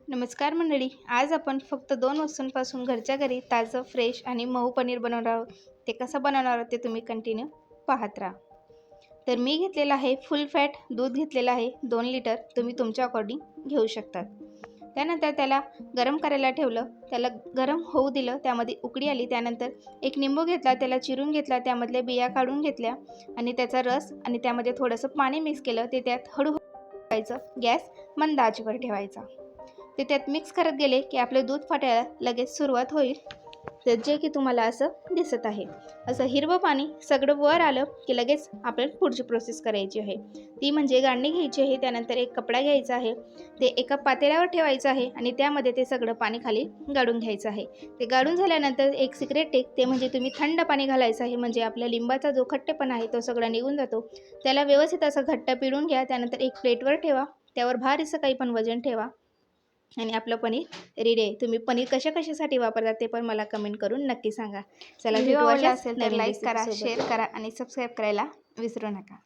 नमस्कार मंडळी, आज आपण फक्त 2 वस्तूंपासून घरच्या घरी ताजं, फ्रेश आणि मऊ पनीर बनवणार आहोत. ते कसं बनवणार आहोत ते तुम्ही कंटिन्यू पाहत राहा. तर मी घेतलेलं आहे फुल फॅट दूध घेतलेलं आहे 2 लिटर. तुम्ही तुमच्या अकॉर्डिंग घेऊ शकतात. त्यानंतर त्याला गरम करायला ठेवलं, त्याला गरम होऊ दिलं, त्यामध्ये उकळी आली. त्यानंतर एक लिंबू घेतला, त्याला चिरून घेतला, त्यामधल्या बिया काढून घेतल्या आणि त्याचा रस आणि त्यामध्ये थोडंसं पाणी मिक्स केलं. ते त्यात हळूहळू टाकायचं. गॅस मंद आचेवर ठेवायचा. ते त्यात मिक्स करत गेले की आपले दूध फाटायला लगेच सुरुवात होईल. तर जे की तुम्हाला असं दिसत आहे, असं हिरवं पाणी सगळं वर आलं की लगेच आपल्याला पुढची प्रोसेस करायची आहे. ती म्हणजे गाळणी घ्यायची आहे. त्यानंतर एक कपडा घ्यायचा आहे, ते एका पातेल्यावर ठेवायचं आहे आणि त्यामध्ये ते सगळं पाणी खाली गाळून घ्यायचं आहे. ते गाळून झाल्यानंतर एक सिक्रेट टिप, ते म्हणजे तुम्ही थंड पाणी घालायचं आहे. म्हणजे आपल्या लिंबाचा जो खट्टेपणा आहे तो सगळा निघून जातो. त्याला व्यवस्थित असं घट्ट पिळून घ्या. त्यानंतर एक प्लेटवर ठेवा, त्यावर भारीचं काही पण वजन ठेवा आणि आपलं पनीर रेडी आहे. तुम्ही पनीर कशासाठी वापरतात ते पण मला कमेंट करून नक्की सांगा. चला, व्हिडिओ आवडला असेल तर लाईक करा, शेअर करा आणि सबस्क्राईब करायला विसरू नका.